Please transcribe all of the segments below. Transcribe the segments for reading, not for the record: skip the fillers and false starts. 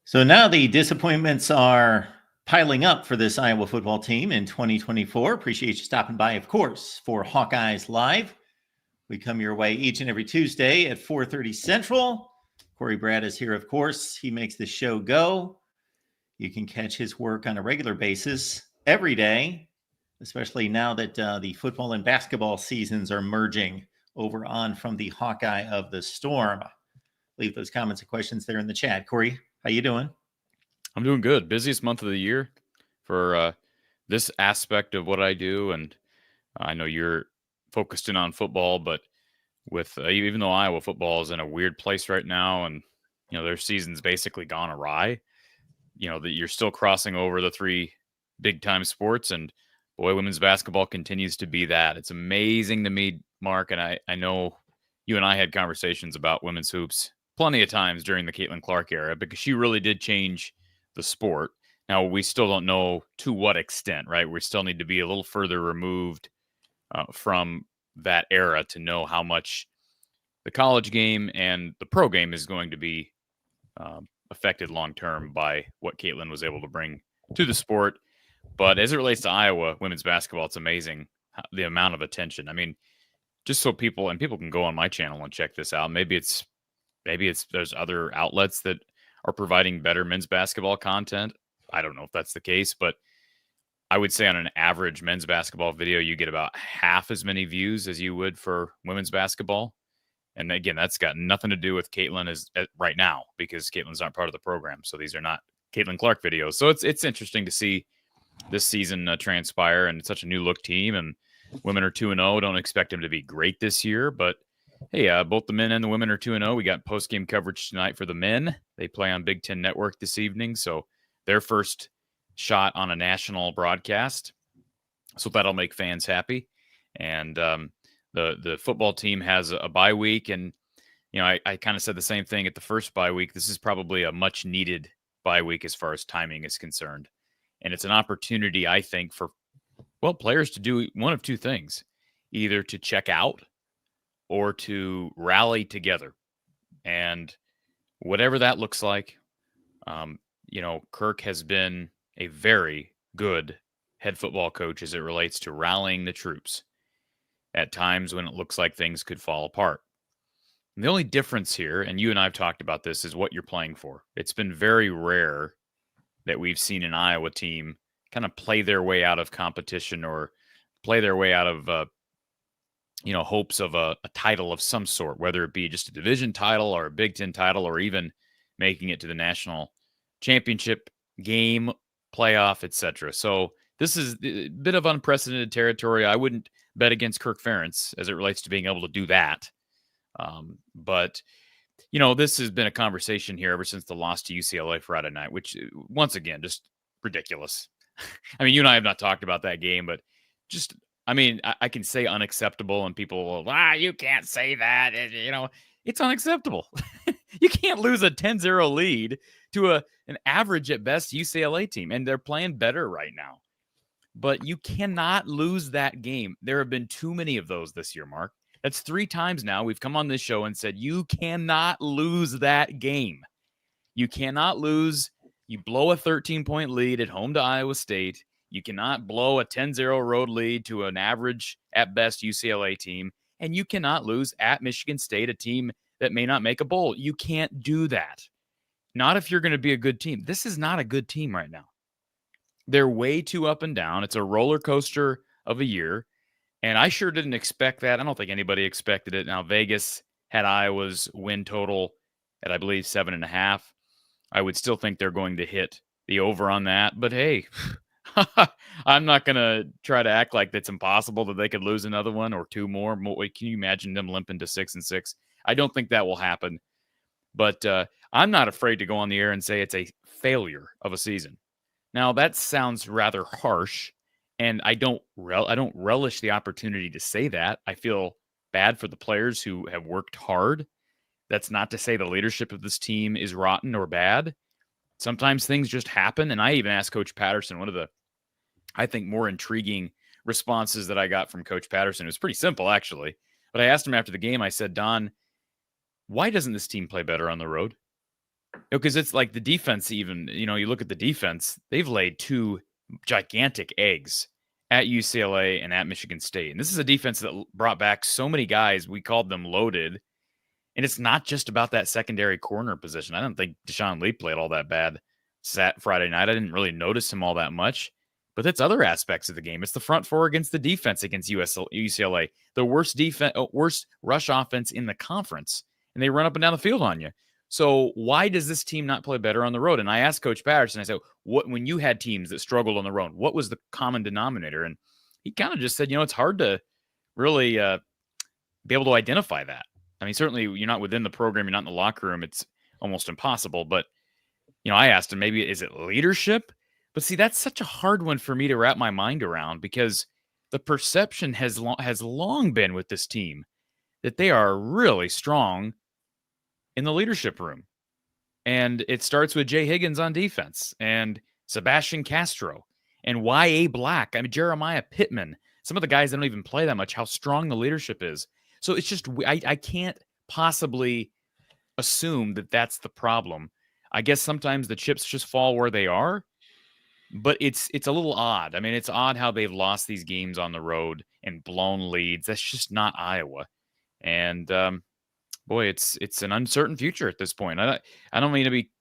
So now the disappointments are piling up for this Iowa football team in 2024. Appreciate you stopping by, of course, for Hawkeyes Live. We come your way each and every Tuesday at 4:30 Central. Corey Brad is here, of course. He makes the show go. You can catch his work on a regular basis every day, especially now that the football and basketball seasons are merging over on from the Hawkeye of the Storm. Leave those comments and questions there in the chat. Corey, how you doing? I'm doing good. Busiest month of the year for this aspect of what I do, and I know you're focused in on football, but with even though Iowa football is in a weird place right now, and their season's basically gone awry, that you're still crossing over the three big time sports, and boy, women's basketball continues to be that. It's amazing to me, Mark, and I know you and I had conversations about women's hoops plenty of times during the Caitlin Clark era because she really did change the sport. Now, we still don't know to what extent, right? We still need to be a little further removed from that era to know how much the college game and the pro game is going to be affected long term by what Caitlin was able to bring to the sport. But as it relates to Iowa women's basketball, it's amazing the amount of attention. I mean, just so people can go on my channel and check this out. Maybe it's there's other outlets that are providing better men's basketball content. I don't know if that's the case, but I would say on an average men's basketball video, you get about half as many views as you would for women's basketball. And again, that's got nothing to do with Caitlin right now because Caitlin's not part of the program. So these are not Caitlin Clark videos. So it's interesting to see this season transpire, and it's such a new look team, and women are 2-0. Don't expect them to be great this year, but hey, both the men and the women are 2-0. We got post-game coverage tonight for the men. They play on Big Ten Network this evening, so their first shot on a national broadcast. So that'll make fans happy. And the football team has a bye week, and I kind of said the same thing at the first bye week. This is probably a much-needed bye week as far as timing is concerned, and it's an opportunity, I think, for players to do one of two things: either to check out or to rally together. And whatever that looks like, Kirk has been a very good head football coach as it relates to rallying the troops at times when it looks like things could fall apart. And the only difference here, and you and I have talked about this, is what you're playing for. It's been very rare that we've seen an Iowa team kind of play their way out of competition or play their way out of hopes of a title of some sort, whether it be just a division title or a Big Ten title or even making it to the national championship game, playoff, etc. So this is a bit of unprecedented territory. I wouldn't bet against Kirk Ferentz as it relates to being able to do that. But this has been a conversation here ever since the loss to UCLA Friday night, which once again, just ridiculous. I mean, you and I have not talked about that game, but just, I can say unacceptable and people will, you can't say that. It's unacceptable. You can't lose a 10-0 lead to an average at best UCLA team, and they're playing better right now. But you cannot lose that game. There have been too many of those this year, Mark. That's 3 times now we've come on this show and said, you cannot lose that game. You cannot lose. You blow a 13-point lead at home to Iowa State. You cannot blow a 10-0 road lead to an average, at best, UCLA team. And you cannot lose at Michigan State, a team that may not make a bowl. You can't do that. Not if you're going to be a good team. This is not a good team right now. They're way too up and down. It's a roller coaster of a year. And I sure didn't expect that. I don't think anybody expected it. Now, Vegas had Iowa's win total at, I believe, 7.5. I would still think they're going to hit the over on that. But hey, I'm not going to try to act like it's impossible that they could lose another one or 2 more. Can you imagine them limping to 6-6? I don't think that will happen. But I'm not afraid to go on the air and say it's a failure of a season. Now, that sounds rather harsh, and I don't relish the opportunity to say that. I feel bad for the players who have worked hard. That's not to say the leadership of this team is rotten or bad. Sometimes things just happen, and I even asked Coach Patterson, one of the, I think, more intriguing responses that I got from Coach Patterson. It was pretty simple, actually. But I asked him after the game, I said, Don, why doesn't this team play better on the road? Because it's like the defense, even, you look at the defense, they've laid 2 gigantic eggs at UCLA and at Michigan State. And this is a defense that brought back so many guys. We called them loaded. And it's not just about that secondary corner position. I don't think Deshaun Lee played all that bad Friday night. I didn't really notice him all that much. But it's other aspects of the game. It's the front four against the defense against UCLA, the worst rush offense in the conference, and they run up and down the field on you. So why does this team not play better on the road? And I asked Coach Patterson, I said, when you had teams that struggled on the road, what was the common denominator? And he kind of just said, it's hard to really be able to identify that. I mean, certainly you're not within the program, you're not in the locker room. It's almost impossible. But, I asked him, maybe is it leadership? But see, that's such a hard one for me to wrap my mind around, because the perception has long been with this team that they are really strong in the leadership room. And it starts with Jay Higgins on defense and Sebastian Castro and Y.A. Black. I mean, Jeremiah Pittman, some of the guys that don't even play that much, how strong the leadership is. So it's just, I can't possibly assume that that's the problem. I guess sometimes the chips just fall where they are, but it's a little odd. I mean, it's odd how they've lost these games on the road and blown leads. That's just not Iowa. And boy, it's an uncertain future at this point. I don't mean to be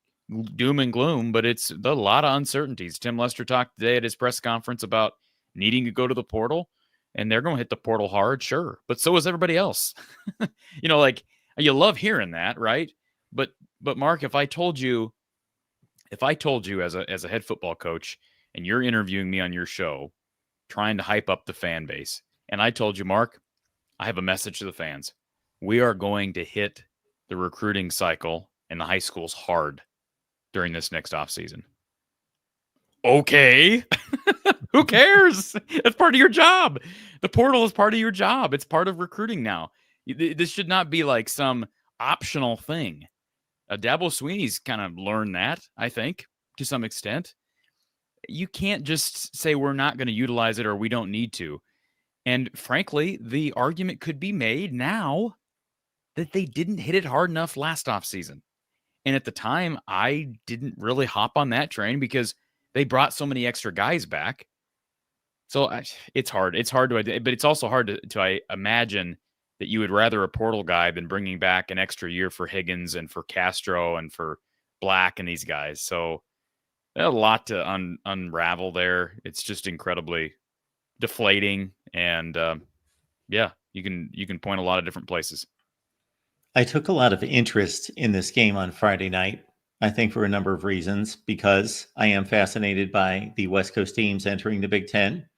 doom and gloom, but it's a lot of uncertainties. Tim Lester talked today at his press conference about needing to go to the portal, and they're going to hit the portal hard, sure, but so is everybody else. You love hearing that, right? But Mark, if I told you as a head football coach, and you're interviewing me on your show, trying to hype up the fan base, and I told you, Mark, I have a message to the fans. We are going to hit the recruiting cycle in the high schools hard during this next offseason. Okay. Who cares? That's part of your job. The portal is part of your job. It's part of recruiting now. This should not be like some optional thing. Dabo Sweeney's kind of learned that, I think, to some extent. You can't just say we're not going to utilize it or we don't need to. And frankly, the argument could be made now that they didn't hit it hard enough last offseason. And at the time, I didn't really hop on that train because they brought so many extra guys back. So it's hard. It's hard to, but it's also hard to imagine that you would rather a portal guy than bringing back an extra year for Higgins and for Castro and for Black and these guys. So there's a lot to unravel there. It's just incredibly deflating. And yeah, you can point a lot of different places. I took a lot of interest in this game on Friday night, I think for a number of reasons, because I am fascinated by the West Coast teams entering the Big Ten.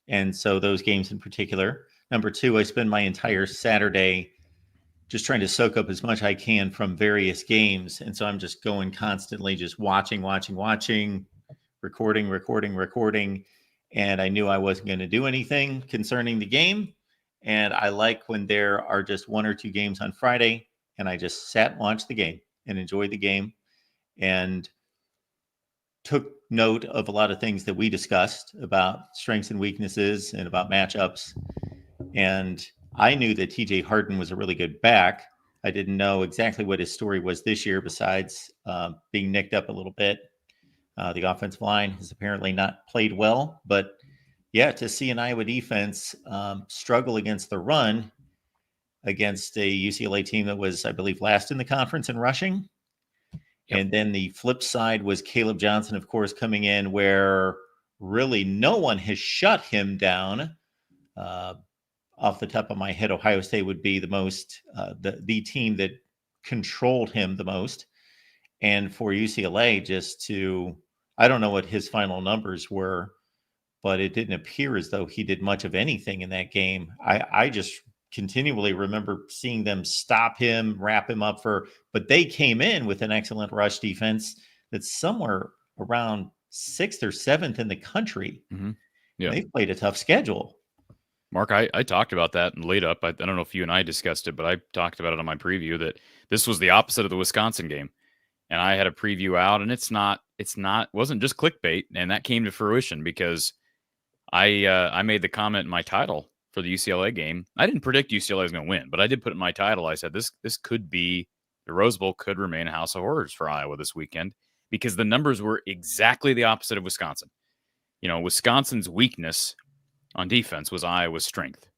And so those games in particular. Number two, I spend my entire Saturday just trying to soak up as much I can from various games. And so I'm just going constantly, just watching, recording. And I knew I wasn't going to do anything concerning the game. And I like when there are just one or two games on Friday, and I just sat and watched the game and enjoyed the game and took note of a lot of things that we discussed about strengths and weaknesses and about matchups. And I knew that TJ Harden was a really good back. I didn't know exactly what his story was this year, besides being nicked up a little bit. The offensive line has apparently not played well, but yeah, to see an Iowa defense struggle against the run against a UCLA team that was, I believe, last in the conference in rushing. Yep. And then the flip side was Caleb Johnson, of course, coming in where really no one has shut him down. Off the top of my head, Ohio State would be the most, the team that controlled him the most. And for UCLA, I don't know what his final numbers were, but it didn't appear as though he did much of anything in that game. I just continually remember seeing them stop him, wrap him up but they came in with an excellent rush defense that's somewhere around 6th or 7th in the country. Mm-hmm. Yeah. They've played a tough schedule. Mark, I talked about that in lead up. I don't know if you and I discussed it, but I talked about it on my preview that this was the opposite of the Wisconsin game. And I had a preview out, and wasn't just clickbait. And that came to fruition because I made the comment in my title for the UCLA game. I didn't predict UCLA was going to win, but I did put in my title. I said, this could be the Rose Bowl could remain a house of horrors for Iowa this weekend because the numbers were exactly the opposite of Wisconsin. Wisconsin's weakness on defense was Iowa's strength,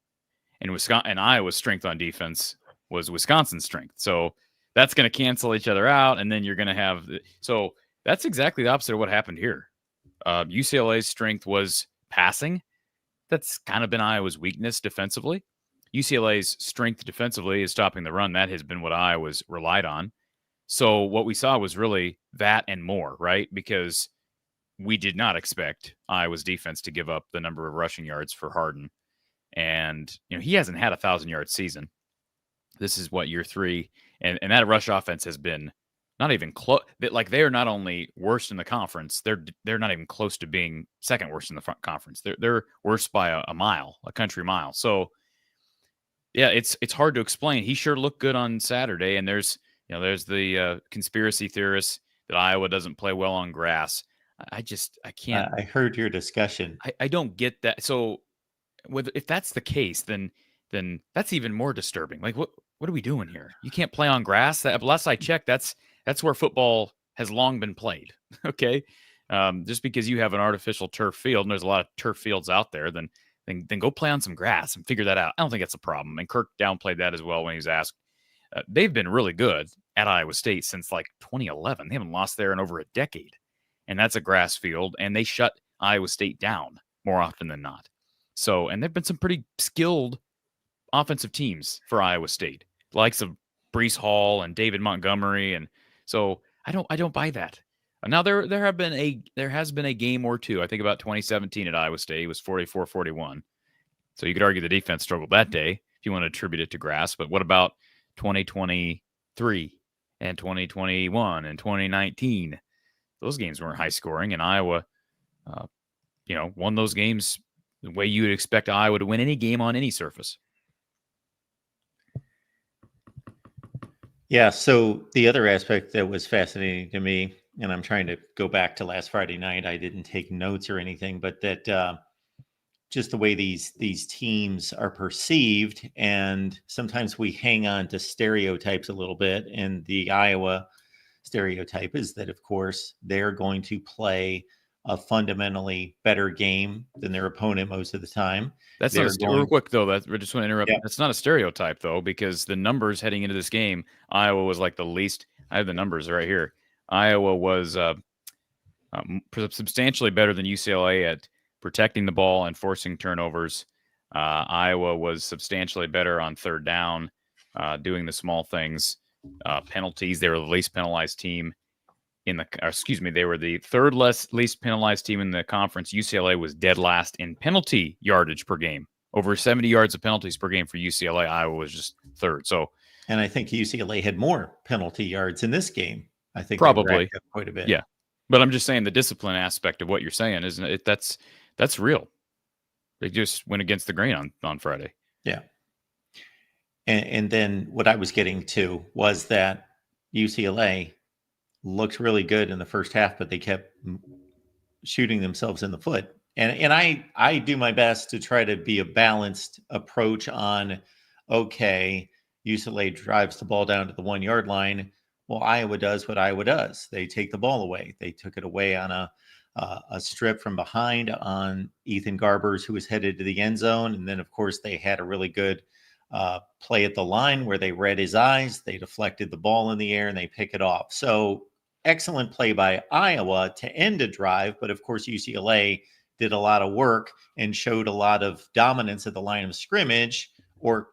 and Iowa's strength on defense was Wisconsin's strength. So that's going to cancel each other out, and then you're going to have so that's exactly the opposite of what happened here. UCLA's strength was passing. That's kind of been Iowa's weakness defensively. UCLA's strength defensively is stopping the run. That has been what Iowa's relied on. So what we saw was really that and more, right? Because we did not expect Iowa's defense to give up the number of rushing yards for Harden. And, he hasn't had a 1,000-yard season. This is year 3. And that rush offense has been not even close. Like, they are not only worst in the conference, they're not even close to being second worst in the front conference. They're worse by a mile, a country mile. So, yeah, it's hard to explain. He sure looked good on Saturday. And there's the conspiracy theorists that Iowa doesn't play well on grass. I can't. I heard your discussion. I don't get that. So, if that's the case, then that's even more disturbing. Like, what are we doing here? You can't play on grass. Last I checked, that's where football has long been played. Okay, just because you have an artificial turf field, and there's a lot of turf fields out there, then go play on some grass and figure that out. I don't think that's a problem. And Kirk downplayed that as well when he was asked. They've been really good at Iowa State since like 2011. They haven't lost there in over a decade. And that's a grass field, and they shut Iowa State down more often than not. So, and there've been some pretty skilled offensive teams for Iowa State, likes of Breece Hall and David Montgomery, and so I don't buy that. Now there has been a game or two. I think about 2017 at Iowa State, it was 44-41. So you could argue the defense struggled that day if you want to attribute it to grass. But what about 2023 and 2021 and 2019? Those games weren't high scoring, and Iowa, won those games the way you would expect Iowa to win any game on any surface. Yeah. So the other aspect that was fascinating to me, and I'm trying to go back to last Friday night, I didn't take notes or anything, but that just the way these teams are perceived, and sometimes we hang on to stereotypes a little bit, and the Iowa stereotype is that, of course, they're going to play a fundamentally better game than their opponent most of the time. That's not real quick, though. I just want to interrupt. Yeah. That's not a stereotype, though, because the numbers heading into this game, Iowa was like the least. I have the numbers right here. Iowa was substantially better than UCLA at protecting the ball and forcing turnovers. Iowa was substantially better on third down, doing the small things. Penalties, they were the least penalized team they were the third least penalized team in the conference. UCLA was dead last in penalty yardage per game, over 70 yards of penalties per game for UCLA. Iowa was just third. So, and I think UCLA had more penalty yards in this game. I think probably quite a bit. Yeah, but I'm just saying the discipline aspect of what you're saying, isn't it? That's real. They just went against the grain on Friday. Yeah. And then what I was getting to was that UCLA looked really good in the first half, but they kept shooting themselves in the foot. And I do my best to try to be a balanced approach on, okay, UCLA drives the ball down to the 1 yard line. Well, Iowa does what Iowa does. They take the ball away. They took it away on a strip from behind on Ethan Garbers, who was headed to the end zone. And then, of course, they had a really good play at the line where they read his eyes. They deflected the ball in the air and they pick it off. So excellent play by Iowa to end a drive. But of course, UCLA did a lot of work and showed a lot of dominance at the line of scrimmage, or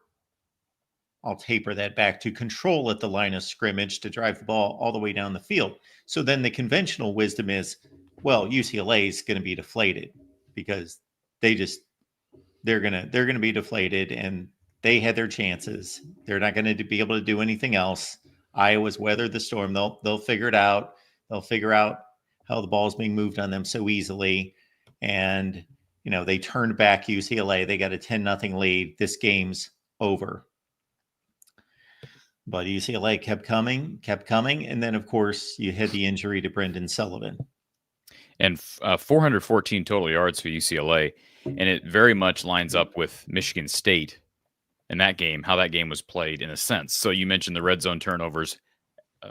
I'll taper that back to control at the line of scrimmage to drive the ball all the way down the field. So then the conventional wisdom is, well, UCLA is going to be deflated because they're going to be deflated, and they had their chances. They're not going to be able to do anything else. Iowa's weathered the storm. They'll figure it out. They'll figure out how the ball's being moved on them so easily. And, they turned back UCLA. They got a 10-0 lead. This game's over. But UCLA kept coming. And then, of course, you had the injury to Brendan Sullivan. And 414 total yards for UCLA. And it very much lines up with Michigan State in that game, how that game was played in a sense. So you mentioned the red zone turnovers.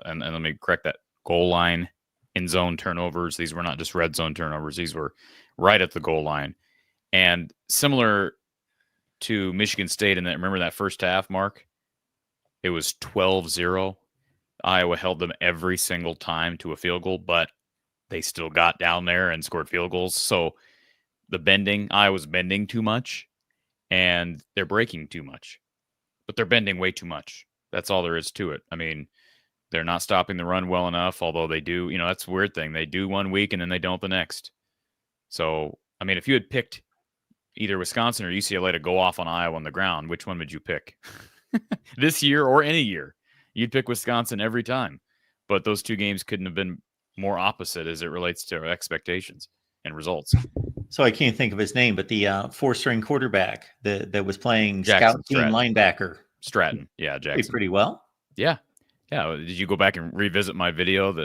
and let me correct that, goal line in zone turnovers. These were not just red zone turnovers. These were right at the goal line. And similar to Michigan State in that, remember that first half, Mark? It was 12-0. Iowa held them every single time to a field goal, but they still got down there and scored field goals. So the bending, Iowa's bending too much, and they're breaking too much. But they're bending way too much. That's all there is to it. I mean, they're not stopping the run well enough, although they do. That's a weird thing. They do one week and then they don't the next. So, I mean, if you had picked either Wisconsin or UCLA to go off on Iowa on the ground, which one would you pick? This year or any year? You'd pick Wisconsin every time. But those two games couldn't have been more opposite as it relates to expectations and results. So I can't think of his name, but the four-string quarterback that was playing Jackson scout team linebacker. Stratton. Yeah, Jackson. Played pretty well. Yeah. Yeah. Did you go back and revisit my video, the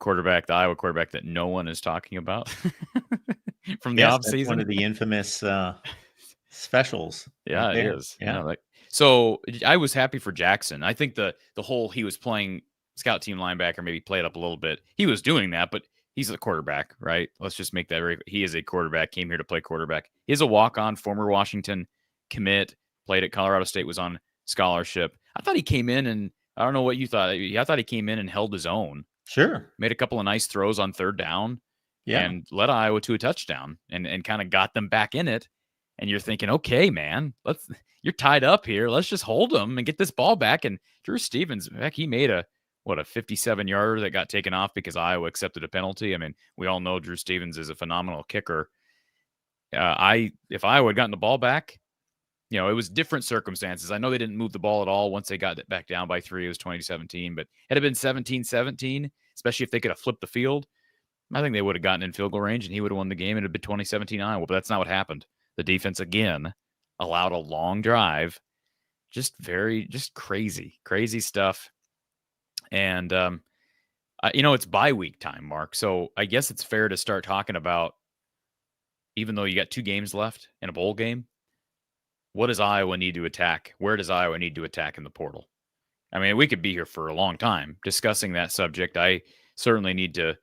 Iowa quarterback that no one is talking about from the offseason? One of the infamous specials. Yeah, right it is. Yeah. So I was happy for Jackson. I think the whole he was playing scout team linebacker maybe played up a little bit. He was doing that, but he's a quarterback, right? Let's just make that he is a quarterback, came here to play quarterback. He's a walk-on, former Washington commit, played at Colorado State, was on scholarship. I thought he came in and I don't know what you thought. I thought he came in and held his own. Sure. Made a couple of nice throws on third down and led Iowa to a touchdown and kind of got them back in it. And you're thinking, okay, man, you're tied up here. Let's just hold them and get this ball back. And Drew Stevens, heck, he made a 57-yarder that got taken off because Iowa accepted a penalty. I mean, we all know Drew Stevens is a phenomenal kicker. If Iowa had gotten the ball back, it was different circumstances. I know they didn't move the ball at all once they got it back down by 3. It was 2017, but had it been 17-17, especially if they could have flipped the field, I think they would have gotten in field goal range and he would have won the game. It had been 2017 Iowa, but that's not what happened. The defense, again, allowed a long drive. Just crazy stuff. And, it's bye week time, Mark. So I guess it's fair to start talking about, even though you got 2 games left in a bowl game, what does Iowa need to attack? Where does Iowa need to attack in the portal? I mean, we could be here for a long time discussing that subject. I certainly need to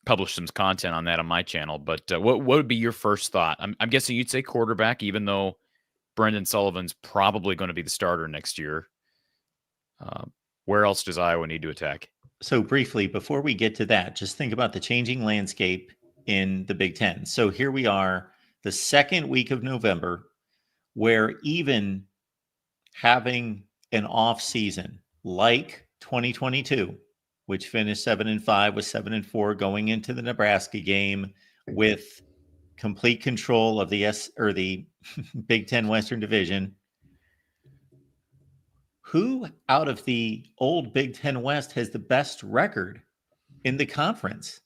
publish some content on that on my channel. But what would be your first thought? I'm guessing you'd say quarterback, even though Brendan Sullivan's probably going to be the starter next year. Where else does Iowa need to attack? So briefly, before we get to that, just think about the changing landscape in the Big Ten. So here we are, the second week of November, where even having an off season like 2022, which finished 7-5 with 7-4 going into the Nebraska game with complete control of the Big Ten Western Division. Who out of the old Big Ten West has the best record in the conference?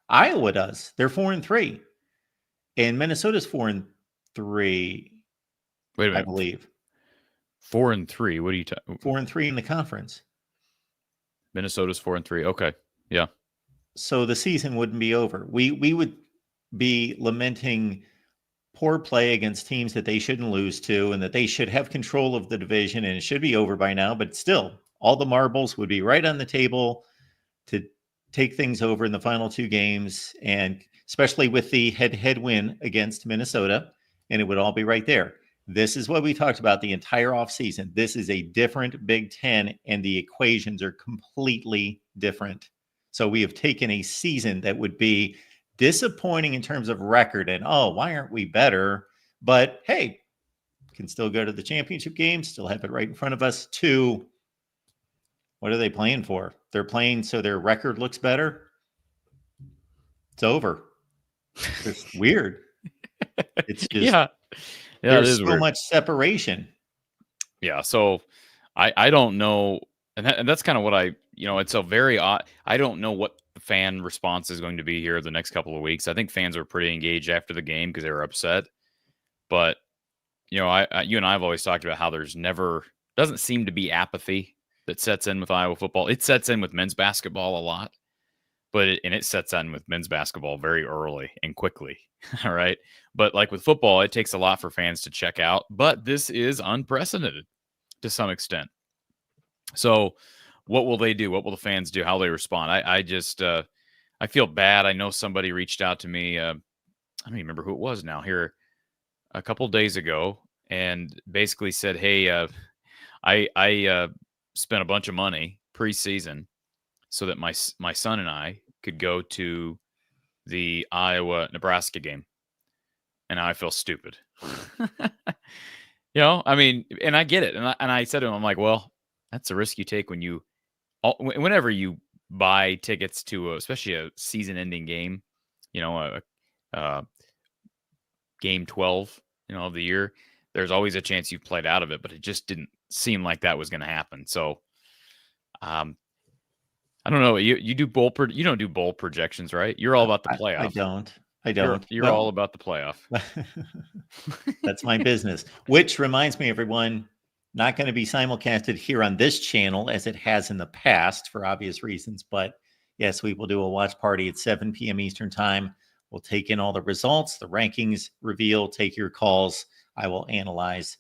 Iowa does. They're 4-3, and Minnesota's 4-3. Wait a minute, I believe 4-3. What are you talking? 4-3 in the conference. Minnesota's 4-3. Okay, yeah. So the season wouldn't be over. We would be lamenting poor play against teams that they shouldn't lose to, and that they should have control of the division, and it should be over by now. But still, all the marbles would be right on the table to take things over in the final 2 games, and especially with the head-to-head win against Minnesota, and it would all be right there. This is what we talked about the entire offseason. This is a different Big Ten, and the equations are completely different. So we have taken a season that would be disappointing in terms of record and, why aren't we better? But hey, can still go to the championship game, still have it right in front of us. To what are they playing for? They're playing so their record looks better. It's over. It's weird. It's just, there's so much separation. Yeah. So I don't know. And that's kind of what it's a very odd. I don't know what the fan response is going to be here the next couple of weeks. I think fans are pretty engaged after the game because they were upset. But, you and I have always talked about how doesn't seem to be apathy that sets in with Iowa football. It sets in with men's basketball a lot, but it sets in with men's basketball very early and quickly. All right. But like with football, it takes a lot for fans to check out. But this is unprecedented to some extent. So what will they do? What will the fans do? How will they respond? I just I feel bad. I know somebody reached out to me. I don't even remember who it was now here a couple days ago and basically said, "Hey, I spent a bunch of money preseason so that my son and I could go to the Iowa-Nebraska game, and now I feel stupid." I mean, and I get it, and I said to him, I'm like, "Well, that's a risk you take whenever you buy tickets to, especially a season-ending game, a game 12, of the year. There's always a chance you've played out of it, but it just didn't seem like that was going to happen. So, um, I don't know. You do you don't do bowl projections, right? You're all about the playoff. I don't. You're all about the playoff. That's my business. Which reminds me, everyone, not going to be simulcasted here on this channel as it has in the past for obvious reasons. But yes, we will do a watch party at 7 p.m. Eastern time. We'll take in all the results, the rankings reveal, take your calls. I will analyze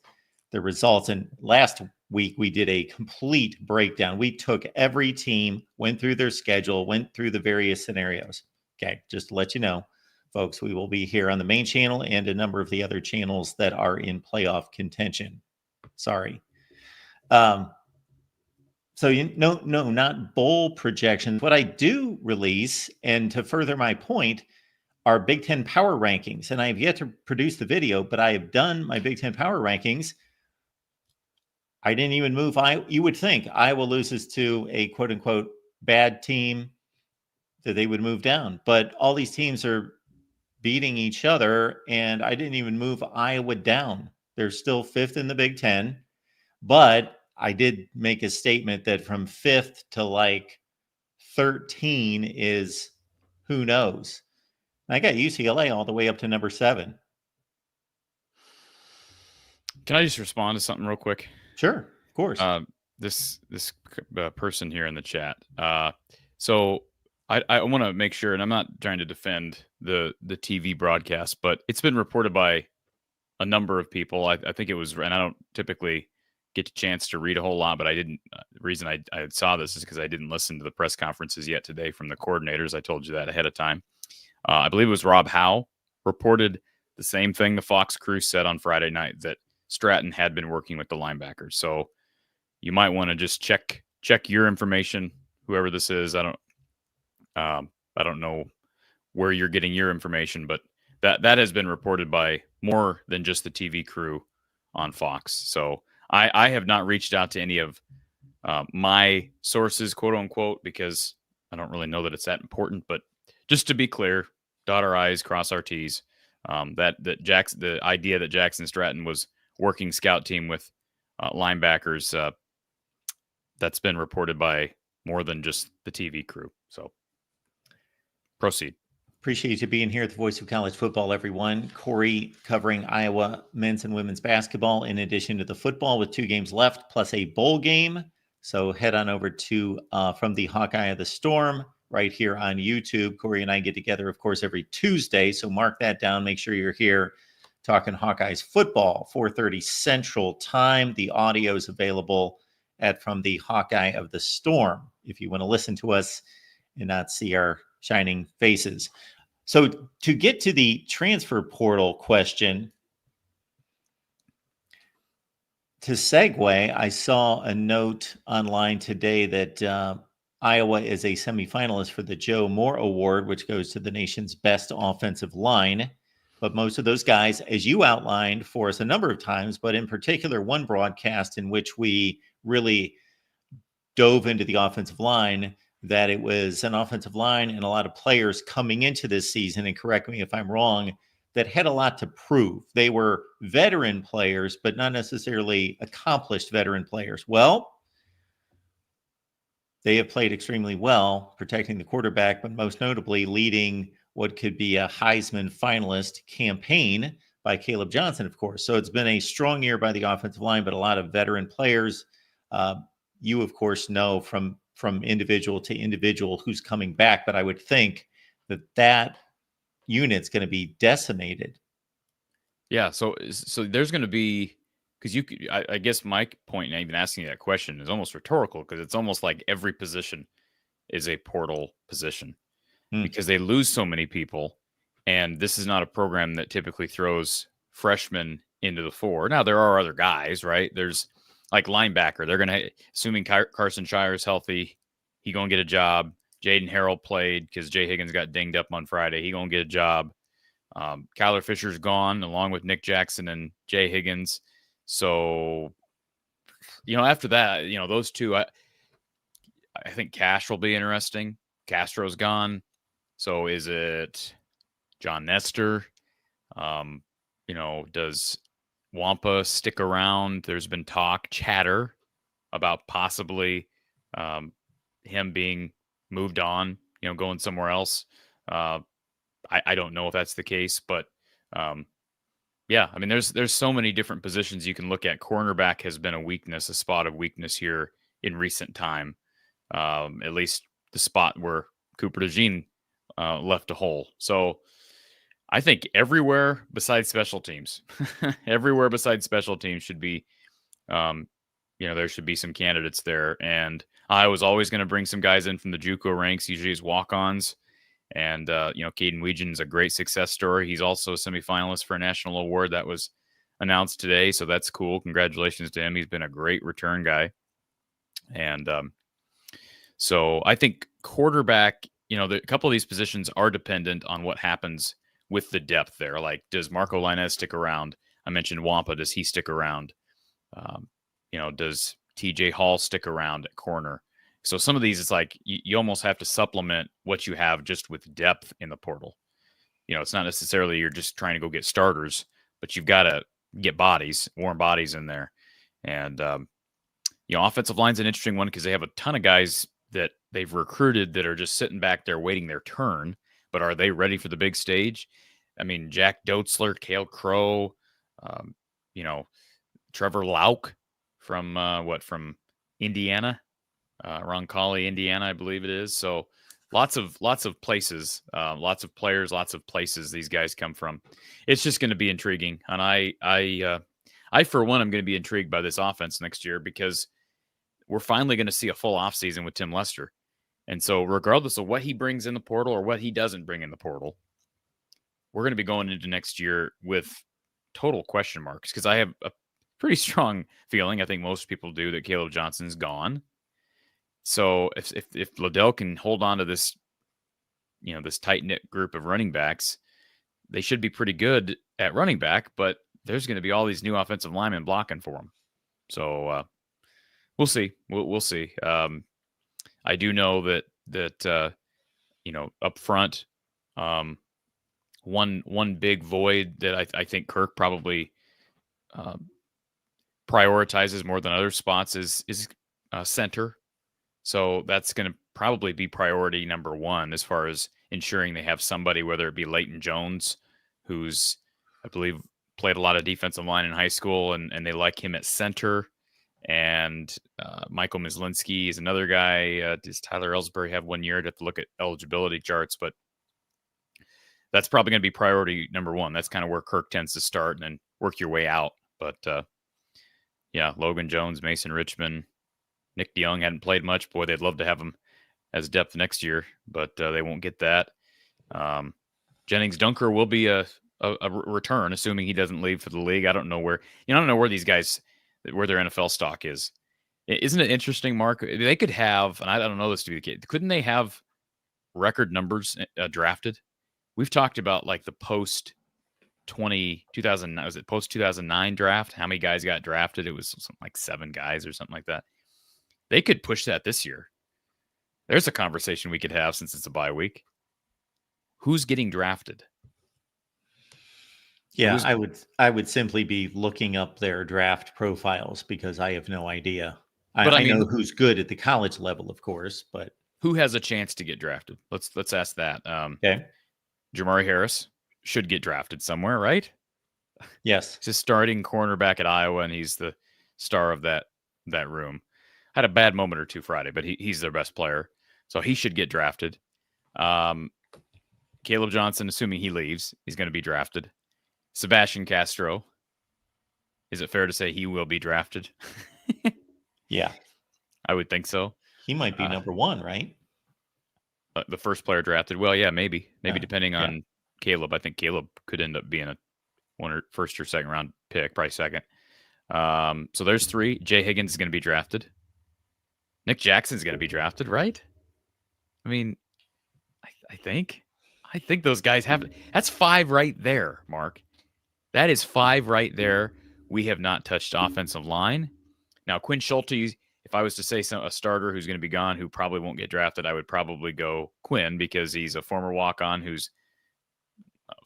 the results. And last week, we did a complete breakdown. We took every team, went through their schedule, went through the various scenarios. Okay, just to let you know, folks, we will be here on the main channel and a number of the other channels that are in playoff contention. Sorry. So no, not bowl projections. What I do release, and to further my point, are Big Ten power rankings. And I have yet to produce the video, but I have done my Big Ten power rankings. I didn't even move. You would think Iowa loses to a quote unquote bad team that they would move down, but all these teams are beating each other, and I didn't even move Iowa down. They're still fifth in the Big Ten, but I did make a statement that from fifth to like 13 is who knows. I got UCLA all the way up to number 7. Can I just respond to something real quick? Sure, of course. This person here in the chat. So I want to make sure, and I'm not trying to defend the TV broadcast, but it's been reported by a number of people. I think it was, and I don't typically get a chance to read a whole lot, but I didn't. The reason I saw this is because I didn't listen to the press conferences yet today from the coordinators. I told you that ahead of time. I believe it was Rob Howe reported the same thing the Fox crew said on Friday night, that Stratton had been working with the linebackers. So you might want to just check your information, whoever this is. I don't know where you're getting your information, but that has been reported by more than just the TV crew on Fox. So I have not reached out to any of my sources, quote unquote, because I don't really know that it's that important. But just to be clear, dot our I's, cross our T's. The idea that Jackson Stratton was working scout team with linebackers, that's been reported by more than just the TV crew. So proceed. Appreciate you being here at the Voice of College Football, everyone. Corey covering Iowa men's and women's basketball in addition to the football with 2 games left plus a bowl game. So head on over to From the Hawkeye of the Storm right here on YouTube. Corey and I get together, of course, every Tuesday. So mark that down. Make sure you're here talking Hawkeyes football, 4:30 Central Time. The audio is available at From the Hawkeye of the Storm if you want to listen to us and not see our shining faces. So to get to the transfer portal question, to segue, I saw a note online today that Iowa is a semifinalist for the Joe Moore Award, which goes to the nation's best offensive line. But most of those guys, as you outlined for us a number of times, but in particular, one broadcast in which we really dove into the offensive line, that it was an offensive line and a lot of players coming into this season, and correct me if I'm wrong, that had a lot to prove. They were veteran players, but not necessarily accomplished veteran players. Well, they have played extremely well, protecting the quarterback, but most notably leading what could be a Heisman finalist campaign by Caleb Johnson, of course. So it's been a strong year by the offensive line, but a lot of veteran players. You, of course, know from individual to individual who's coming back, but I would think that unit's going to be decimated. Yeah, so there's going to be because I guess my point in even asking you that question is almost rhetorical, because it's almost like every position is a portal position because they lose so many people. And this is not a program that typically throws freshmen into the four. Now, there are other guys, right? There's like linebacker. They're going to, assuming Carson Shire is healthy, he going to get a job. Jaden Harrell played because Jay Higgins got dinged up on Friday. He going to get a job. Kyler Fisher's gone along with Nick Jackson and Jay Higgins. So, after that, those two, I think Cash will be interesting. Castro's gone. So is it John Nestor? Does Wampa stick around? There's been chatter about possibly him being moved on, going somewhere else. I don't know if that's the case, but yeah, I mean, there's so many different positions you can look at. Cornerback has been a spot of weakness here in recent time. At least the spot where Cooper DeJean left a hole. So I think everywhere besides special teams, should be, there should be some candidates there. And I was always going to bring some guys in from the JUCO ranks, usually as walk-ons. And, Caden Weegan is a great success story. He's also a semifinalist for a national award that was announced today. So that's cool. Congratulations to him. He's been a great return guy. And so I think quarterback, a couple of these positions are dependent on what happens with the depth there. Like, does Marco Linez stick around? I mentioned Wampa. Does he stick around? Does TJ Hall stick around at corner? So some of these, it's like you almost have to supplement what you have just with depth in the portal. It's not necessarily you're just trying to go get starters, but you've got to get warm bodies in there. And, offensive line's an interesting one because they have a ton of guys that they've recruited that are just sitting back there waiting their turn. But are they ready for the big stage? I mean, Jack Dotzler, Cale Crow, Trevor Lauk from Indiana, Roncalli, Indiana, I believe it is. So lots of places, lots of players, lots of places these guys come from. It's just going to be intriguing. And I for one, I'm going to be intrigued by this offense next year because we're finally going to see a full offseason with Tim Lester. And so regardless of what he brings in the portal or what he doesn't bring in the portal, we're going to be going into next year with total question marks because I have a pretty strong feeling, I think most people do, that Caleb Johnson's gone. So if Liddell can hold on to this, this tight-knit group of running backs, they should be pretty good at running back, but there's going to be all these new offensive linemen blocking for them. So we'll see. We'll see. I do know that up front, one big void that I think Kirk probably prioritizes more than other spots is center. So that's going to probably be priority number one as far as ensuring they have somebody, whether it be Leighton Jones, who's, I believe, played a lot of defensive line in high school, and they like him at center. And Michael Mislinski is another guy. Does Tyler Ellsbury have 1 year? I'd have to look at eligibility charts, but that's probably going to be priority number one. That's kind of where Kirk tends to start and then work your way out. But yeah, Logan Jones, Mason Richmond, Nick DeYoung hadn't played much. Boy, they'd love to have him as depth next year, but they won't get that. Jennings Dunker will be a return, assuming he doesn't leave for the league. I don't know where these guys, where their NFL stock is. Isn't it interesting, Mark? They could have, and I don't know this to be the case, couldn't they have record numbers drafted? We've talked about like the post 2009, was it post 2009 draft? How many guys got drafted? It was something like 7 guys or something like that. They could push that this year. There's a conversation we could have since it's a bye week. Who's getting drafted? Yeah, I would simply be looking up their draft profiles because I have no idea. But I know who's good at the college level, of course, but who has a chance to get drafted? Let's ask that. Okay. Jamari Harris should get drafted somewhere, right? Yes. He's a starting cornerback at Iowa, and he's the star of that room. Had a bad moment or two Friday, but he's their best player, so he should get drafted. Caleb Johnson, assuming he leaves, he's going to be drafted. Sebastian Castro, Is it fair to say he will be drafted? Yeah. I would think so. He might be number 1, right? The first player drafted. Well, yeah, maybe depending yeah. on Caleb. I think Caleb could end up being a first or second round pick, probably second. So there's 3. Jay Higgins is going to be drafted. Nick Jackson's going to be drafted, right? I mean, I think those guys have. That's 5 right there, Mark. That is 5 right there. We have not touched offensive line. Now, Quinn Schulte, if I was to say a starter who's going to be gone, who probably won't get drafted, I would probably go Quinn because he's a former walk-on who's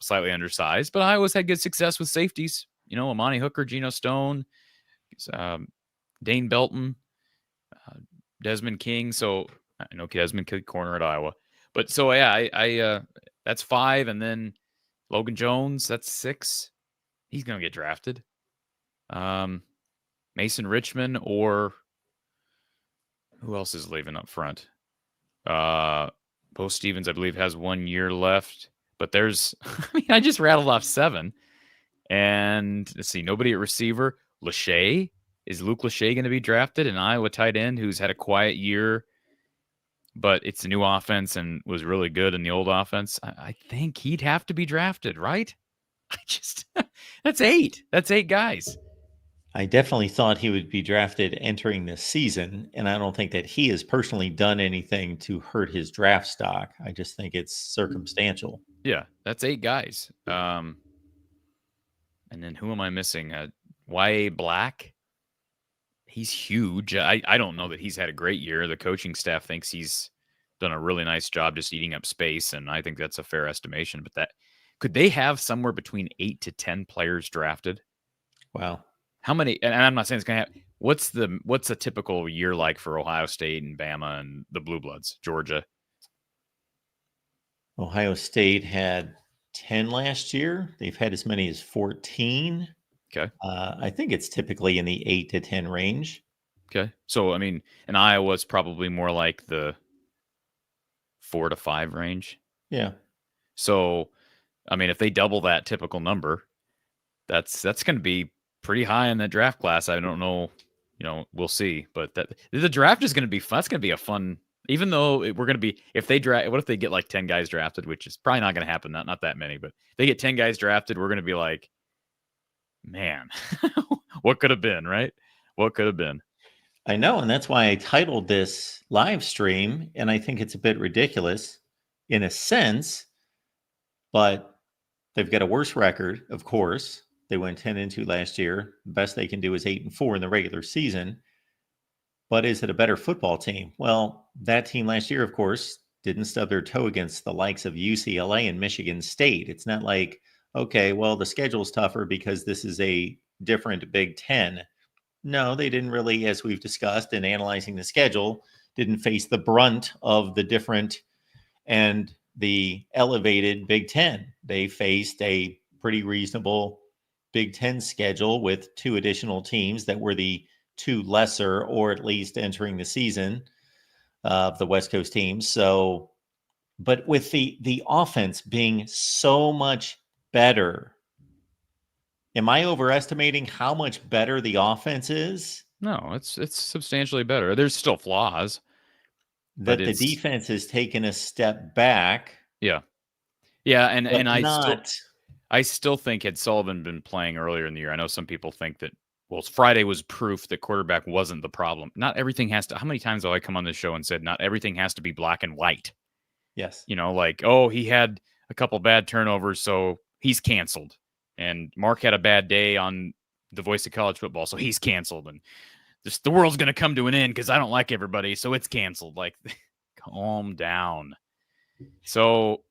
slightly undersized. But Iowa's had good success with safeties. Amani Hooker, Geno Stone, Dane Belton, Desmond King. So I know Desmond King corner at Iowa. But so yeah, I that's 5, and then Logan Jones, that's 6. He's going to get drafted. Mason Richmond, or who else is leaving up front? Bo Stevens, I believe, has 1 year left. But there's, I just rattled off 7. And let's see, nobody at receiver. Lachey, is Luke Lachey going to be drafted? An Iowa tight end who's had a quiet year, but it's a new offense and was really good in the old offense. I think he'd have to be drafted, right? That's 8. That's 8 guys. I definitely thought he would be drafted entering this season, and I don't think that he has personally done anything to hurt his draft stock. I just think it's circumstantial. Yeah, that's 8 guys. And then who am I missing? Y.A. Black. He's huge. I don't know that he's had a great year. The coaching staff thinks he's done a really nice job just eating up space, and I think that's a fair estimation. But could they have somewhere between 8 to 10 players drafted? Wow. How many? And I'm not saying it's going to happen. What's a typical year like for Ohio State and Bama and the Blue Bloods, Georgia? Ohio State had 10 last year. They've had as many as 14. Okay. I think it's typically in the 8 to 10 range. Okay. So, and Iowa's probably more like the 4 to 5 range. Yeah. So, if they double that typical number, that's going to be pretty high in that draft class. I don't know, we'll see. But the draft is going to be fun. That's going to be a fun, even though we're going to be, if they draft, what if they get like 10 guys drafted, which is probably not going to happen. Not that many, but if they get 10 guys drafted, we're going to be like, man, what could have been, right? What could have been? I know. And that's why I titled this live stream. And I think it's a bit ridiculous in a sense, but they've got a worse record, of course. They went 10-2 last year. The best they can do is 8-4 in the regular season. But is it a better football team? Well, that team last year, of course, didn't stub their toe against the likes of UCLA and Michigan State. It's not like, okay, well, the schedule's tougher because this is a different Big Ten. No, they didn't really, as we've discussed in analyzing the schedule, didn't face the brunt of the different and the elevated Big Ten. They faced a pretty reasonable Big Ten schedule with 2 additional teams that were the 2 lesser, or at least entering the season, of the West Coast teams. So, but with the offense being so much better, am I overestimating how much better the offense is? No, it's substantially better. There's still flaws. That the defense has taken a step back. Yeah. Yeah, and I still think had Sullivan been playing earlier in the year, I know some people think that, well, Friday was proof that quarterback wasn't the problem. Not everything has to, how many times have I come on this show and said not everything has to be black and white? Yes. Like, oh, he had a couple bad turnovers, so he's canceled. And Mark had a bad day on the Voice of College Football, so he's canceled. And the world's going to come to an end because I don't like everybody, so it's canceled. Like, calm down. So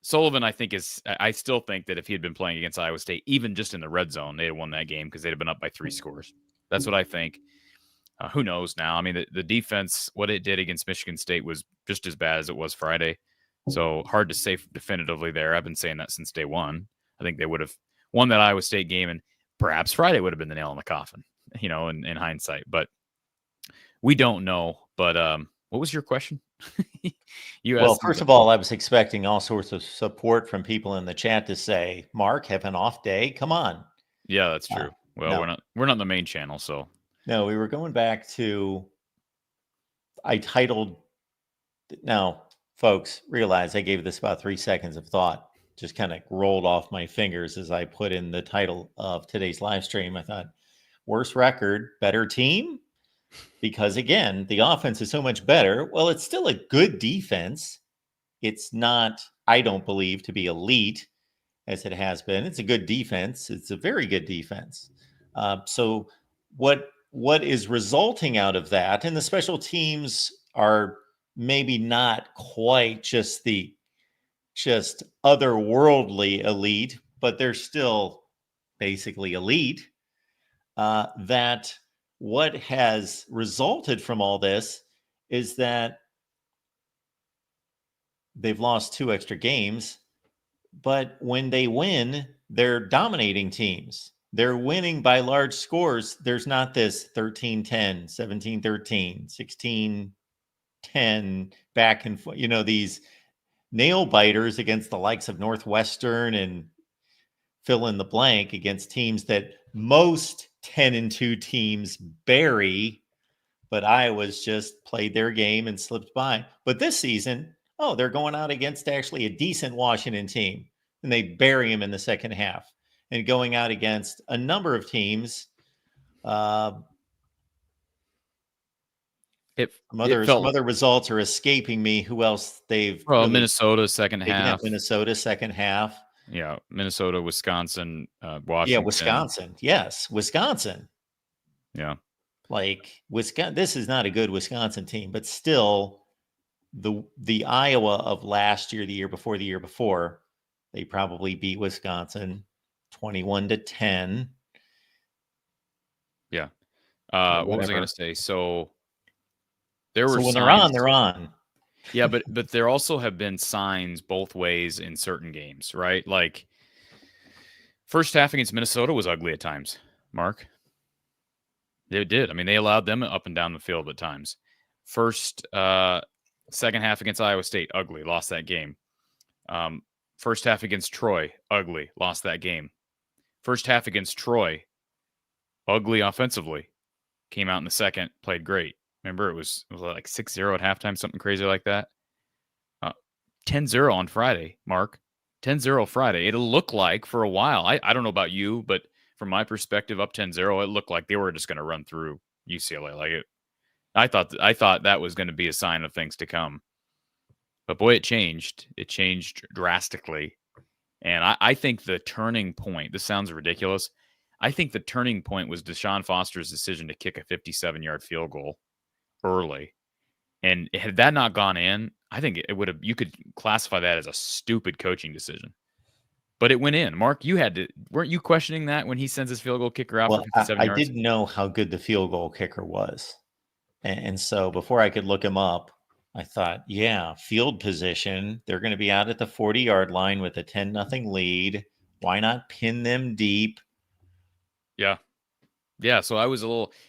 Sullivan, I still think that if he had been playing against Iowa State, even just in the red zone, they'd have won that game because they'd have been up by 3 scores. That's what I think. Who knows now? The defense, what it did against Michigan State was just as bad as it was Friday. So hard to say definitively there. I've been saying that since day one. I think they would have won that Iowa State game, and perhaps Friday would have been the nail in the coffin, in hindsight. But we don't know. But what was your question? Well, first of all, I was expecting all sorts of support from people in the chat to say, Mark, have an off day. Come on. Yeah, that's true. Well, No, we're not the main channel, so no, we were going back to. I titled. Now, folks, realize I gave this about 3 seconds of thought. Just kind of rolled off my fingers as I put in the title of today's live stream. I thought, worst record, better team. Because again, the offense is so much better. Well, it's still a good defense. It's not, I don't believe, to be elite as it has been. It's a good defense. It's a very good defense. So what is resulting out of that? And the special teams are maybe not quite just otherworldly elite, but they're still basically elite. That what has resulted from all this is that they've lost 2 extra games, but when they win, they're dominating teams. They're winning by large scores. There's not this 13-10, 17-13, 16-10 back and forth, these nail biters against the likes of Northwestern and fill in the blank against teams that most 10-2 teams bury, but Iowa's just played their game and slipped by. But this season, they're going out against actually a decent Washington team, and they bury them in the second half. And going out against a number of teams, some other results are escaping me. Who else they've really Minnesota second taken half. out? Minnesota second half. Yeah, Minnesota, Wisconsin, Washington. Yeah, Wisconsin. Yes, Wisconsin. Yeah. Like Wisconsin, this is not a good Wisconsin team, but still the Iowa of last year, the year before, they probably beat Wisconsin 21-10. Yeah. What was I going to say? So there were when signs. they're on. Yeah, but there also have been signs both ways in certain games, right? Like first half against Minnesota was ugly at times, Mark. They did. I mean, they allowed them up and down the field at times. Second half against Iowa State, ugly, lost that game. First half against Troy, ugly, lost that game. First half against Troy, ugly offensively, came out in the second, played great. Remember, it was like 6-0 at halftime, something crazy like that. 10-0 on Friday, Mark. 10-0 Friday. It'll look like for a while. I don't know about you, but from my perspective, up 10-0, it looked like they were just going to run through UCLA. Like it, I thought that was going to be a sign of things to come. But boy, it changed. It changed drastically. And I think the turning point, this sounds ridiculous. I think the turning point was Deshaun Foster's decision to kick a 57-yard field goal early. And had that not gone in, I think it would have, you could classify that as a stupid coaching decision. But it went in. Mark, weren't you questioning that when he sends his field goal kicker out for 57 yards? I didn't know how good the field goal kicker was. And so before I could look him up, I thought, yeah, field position. They're going to be out at the 40-yard line with a 10-0 lead. Why not pin them deep? Yeah. Yeah. So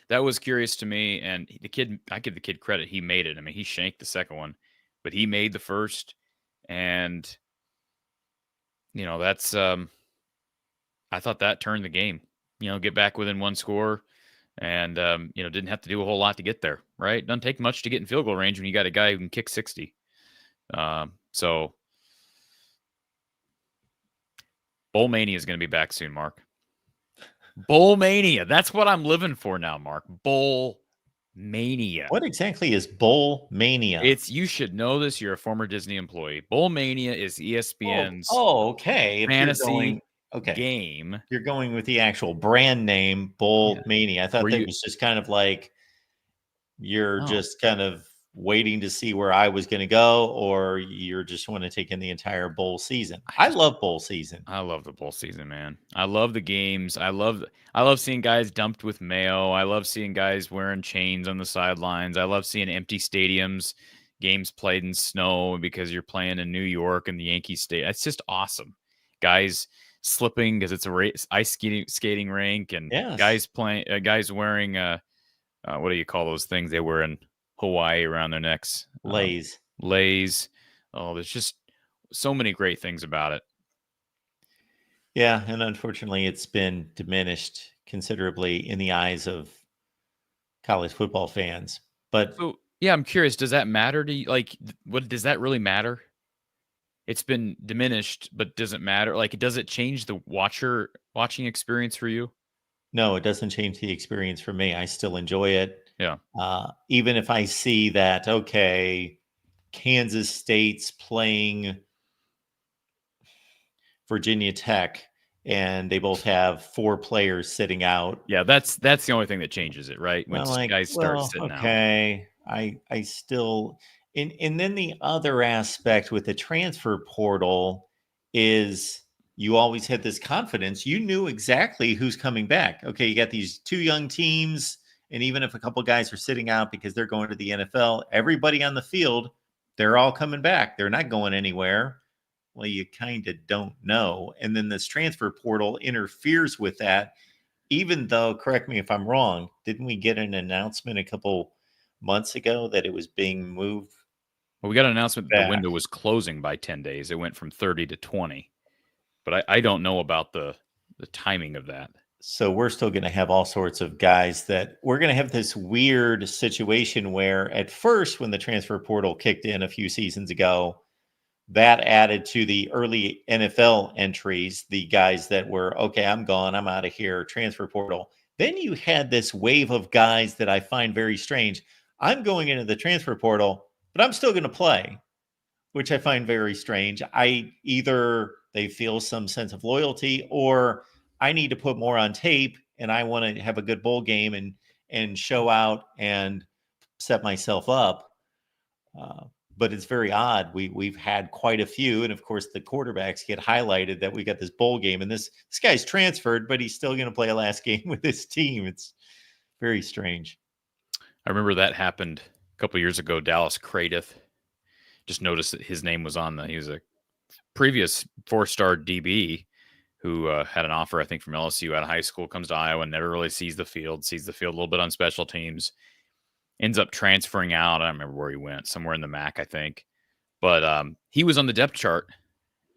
that was curious to me. And the kid, I give the kid credit. He made it. I mean, he shanked the second one, but he made the first. And, that's, I thought that turned the game, get back within one score. And, didn't have to do a whole lot to get there, right? Doesn't take much to get in field goal range when you got a guy who can kick 60. So Bowl Mania is going to be back soon, Mark. Bowl Mania. That's what I'm living for now, Mark. Bowl Mania. What exactly is Bowl Mania? You should know this. You're a former Disney employee. Bowl Mania is ESPN's okay. fantasy game. You're going with the actual brand name, Bowl Mania. I thought that was just kind of like you're just kind of waiting to see where I was going to go, or you're just want to take in the entire bowl season. I love bowl season. I love the bowl season, man. I love the games. I love seeing guys dumped with mayo. I love seeing guys wearing chains on the sidelines. I love seeing empty stadiums, games played in snow because you're playing in New York and the Yankee Stadium. It's just awesome. Guys slipping because it's a ice skating rink, and guys wearing what do you call those things they wear in Hawaii around their necks? Lays. Oh, there's just so many great things about it. Yeah, and unfortunately, it's been diminished considerably in the eyes of college football fans. But So, yeah, I'm curious, does that matter to you? Like, what does that really matter? It's been diminished, but does it matter? Like, does it change the watching experience for you? no, it doesn't change the experience for me. I still enjoy it. Yeah. Even if I see that, okay, Kansas State's playing Virginia Tech and they both have 4 players sitting out. Yeah, that's the only thing that changes it, right? When I'm like, guys start well, sitting out. okay. I still and then the other aspect with the transfer portal is you always had this confidence. You knew exactly who's coming back. Okay, you got these 2 young teams, and even if a couple guys are sitting out because they're going to the NFL, everybody on the field, they're all coming back. They're not going anywhere. Well, you kind of don't know. And then this transfer portal interferes with that, even though, correct me if I'm wrong, didn't we get an announcement a couple months ago that it was being moved Well, we got an announcement that the back? window was closing by 10 days. It went from 30 to 20. But I don't know about the timing of that. So we're still going to have all sorts of guys that we're going to have this weird situation where at first, when the transfer portal kicked in a few seasons ago, that added to the early NFL entries, the guys that were, okay, I'm gone, I'm out of here, transfer portal. Then you had this wave of guys that I find very strange. I'm going into the transfer portal, but I'm still going to play, which I find very strange. I either they feel some sense of loyalty or I need to put more on tape and I want to have a good bowl game and show out and set myself up. But it's very odd. We've had quite a few, and of course the quarterbacks get highlighted that we got this bowl game, and this guy's transferred, but he's still going to play a last game with his team. It's very strange. I remember that happened a couple years ago. Dallas Cradith, just noticed that his name was on he was a previous 4-star DB who had an offer, I think, from LSU out of high school, comes to Iowa, never really sees the field a little bit on special teams, ends up transferring out. I don't remember where he went, somewhere in the MAC, I think. But he was on the depth chart,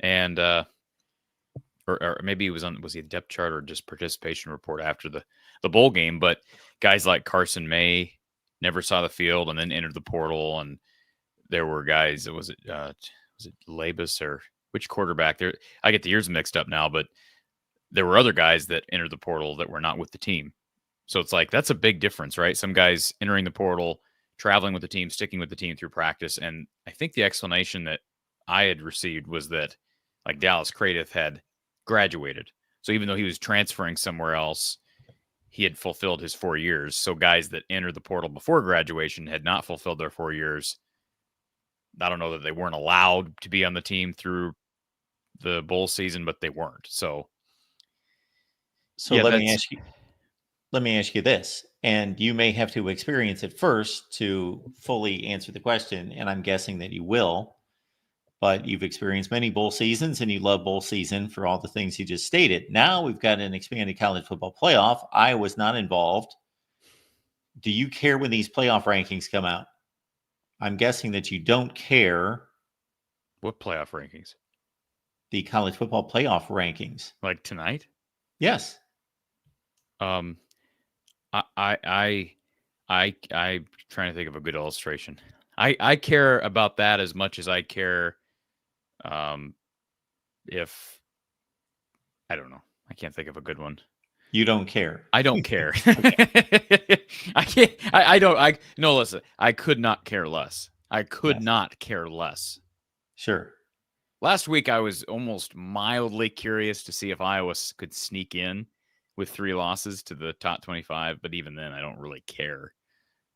and or maybe he was he the depth chart or just participation report after the bowl game. But guys like Carson May never saw the field and then entered the portal, and there were guys. Was it Labus or which quarterback? There, I get the years mixed up now, but there were other guys that entered the portal that were not with the team. So it's like that's a big difference, right? Some guys entering the portal, traveling with the team, sticking with the team through practice. And I think the explanation that I had received was that like Dallas Cradith had graduated. So even though he was transferring somewhere else, he had fulfilled his 4 years. So guys that entered the portal before graduation had not fulfilled their 4 years. I don't know that they weren't allowed to be on the team through the bowl season, but they weren't. So So yeah, let me ask you this, and you may have to experience it first to fully answer the question, and I'm guessing that you will. But you've experienced many bowl seasons and you love bowl season for all the things you just stated. Now we've got an expanded college football playoff. I was not involved. Do you care when these playoff rankings come out? I'm guessing that you don't care. what playoff rankings? The college football playoff rankings. Like tonight? Yes. Um, I'm trying to think of a good illustration. I care about that as much as I care. If I don't know, I can't think of a good one. You don't care. I don't care. I can't. I don't. No. Listen, I could not care less. I could not care less. Sure. Last week, I was almost mildly curious to see if Iowa could sneak in with 3 losses to the top 25, but even then, I don't really care.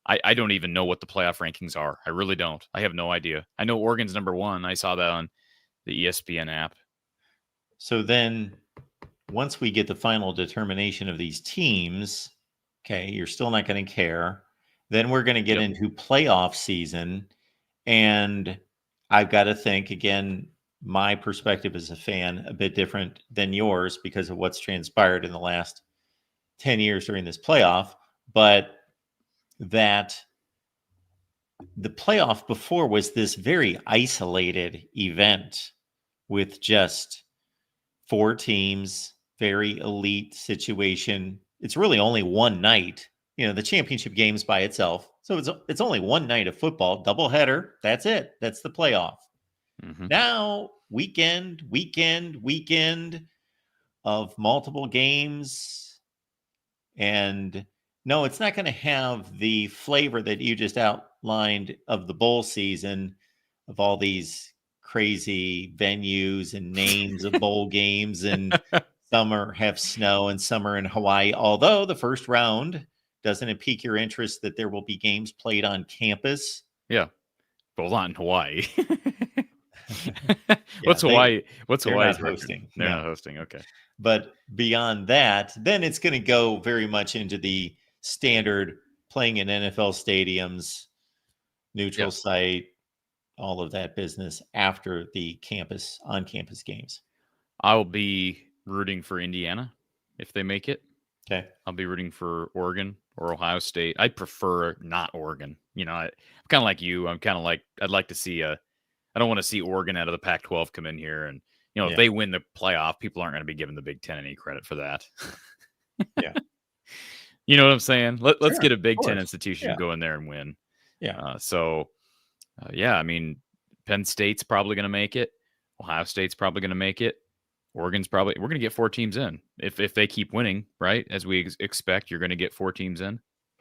I don't even know what the playoff rankings are. I really don't. I have no idea. I know Oregon's number 1. I saw that on the ESPN app. So then once we get the final determination of these teams, okay, you're still not going to care. Then we're going to get into playoff season. And I've got to think, again, my perspective as a fan, a bit different than yours because of what's transpired in the last 10 years during this playoff. But that the playoff before was this very isolated event with just 4 teams, very elite situation, it's really only one night. The championship game's by itself. So it's only one night of football, doubleheader. That's it. That's the playoff. Mm-hmm. Now, weekend of multiple games. And no, it's not going to have the flavor that you just outlined of the bowl season, of all these crazy venues and names of bowl games, and some have snow and some are in Hawaii. Although the first round, doesn't it pique your interest that there will be games played on campus? Yeah, but not in Hawaii. Yeah, What's they're not Hawaii's record? hosting. They're No. not hosting. Okay. But beyond that, then it's going to go very much into the standard playing in NFL stadiums, neutral site, all of that business after the on-campus games. I'll be rooting for Indiana if they make it. Okay. I'll be rooting for Oregon or Ohio State. I prefer not Oregon. I'm kind of like you. I'm kind of like, I'd like to see I don't want to see Oregon out of the Pac-12 come in here and, if they win the playoff, people aren't going to be giving the Big Ten any credit for that. Yeah. You know what I'm saying? Let's get a Big Ten course. institution to go in there and win. Yeah. I mean, Penn State's probably going to make it. Ohio State's probably going to make it. We're going to get 4 teams in. If they keep winning, right, as we expect, you're going to get 4 teams in.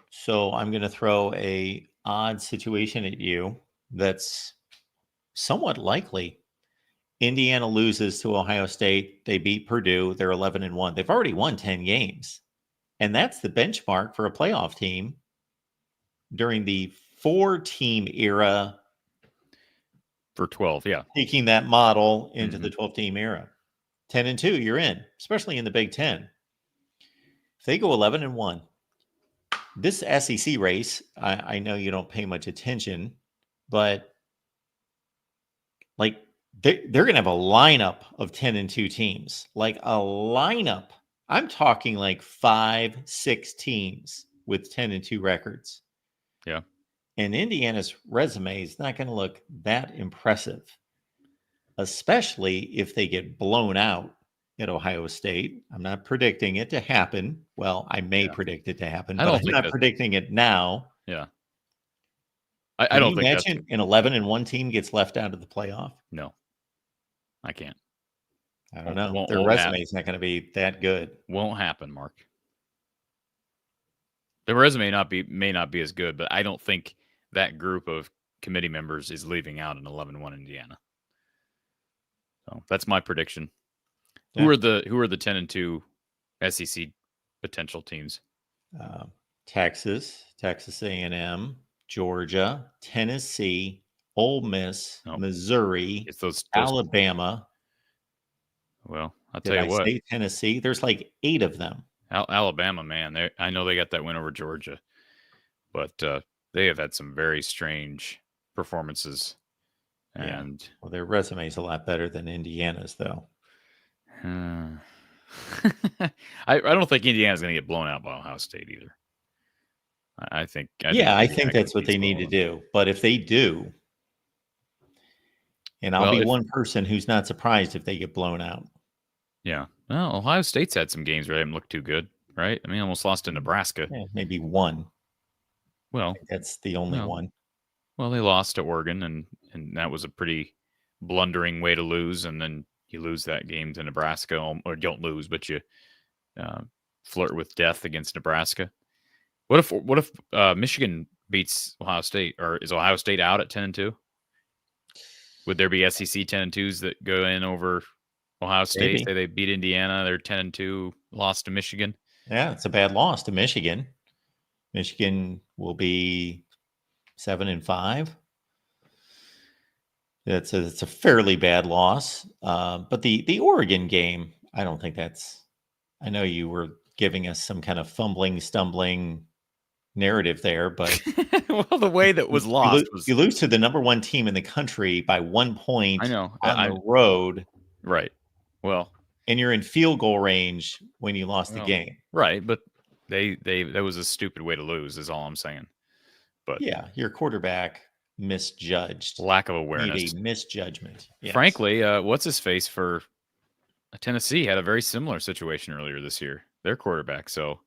So I'm going to throw a odd situation at you that's somewhat likely. Indiana loses to Ohio State. They beat Purdue. They're 11-1. They've already won 10 games. And that's the benchmark for a playoff team during the 4-team era. For 12, yeah. Taking that model into the 12-team era. 10-2, you're in, especially in the Big Ten. If they go 11-1, this SEC race, I know you don't pay much attention, but like they're going to have a lineup of 10-2 teams, like a lineup. I'm talking like 5-6 teams with 10-2 records. Yeah. And Indiana's resume is not going to look that impressive, especially if they get blown out at Ohio State. I'm not predicting it to happen. Well, I may predict it to happen, but I'm not predicting it now. Yeah. I don't think imagine an 11-1 team gets left out of the playoff? No, I can't. I don't know. Their resume is not going to be that good. Won't happen, Mark. Their resume may not be as good, but I don't think that group of committee members is leaving out an 11-1 Indiana. So that's my prediction. Yeah. Who are the 10-2 SEC potential teams? Texas A&M, Georgia, Tennessee, Ole Miss, Missouri, those Alabama. Well, I'll tell you what. Say Tennessee. There's like 8 of them. Alabama, man. I know they got that win over Georgia, but they have had some very strange performances. And well, their resume is a lot better than Indiana's, though. I don't think Indiana's going to get blown out by Ohio State either. I think that's what they need to do. But if they do, and I'll be one person who's not surprised if they get blown out. Yeah. Well, Ohio State's had some games where they haven't looked too good, right? I mean, almost lost to Nebraska. Yeah, maybe one. Well, that's the only one. Well, they lost to Oregon, and that was a pretty blundering way to lose. And then you lose that game to Nebraska, or don't lose, but you flirt with death against Nebraska. What if Michigan beats Ohio State, or is Ohio State out at 10-2? Would there be SEC 10-2s that go in over Ohio State? Maybe. Say they beat Indiana, they're 10-2, lost to Michigan. Yeah, it's a bad loss to Michigan. Michigan will be 7-5. It's a fairly bad loss. But the Oregon game, I don't think that's. I know you were giving us some kind of stumbling narrative there, but well, the way that was lost you lose to the number 1 team in the country by 1 point. I know on the road, right? Well, and you're in field goal range when you lost the game, right? But that was a stupid way to lose, is all I'm saying. But yeah, your quarterback misjudged, lack of awareness, made a misjudgment. Yes. Frankly, what's his face for Tennessee had a very similar situation earlier this year. Their quarterback, so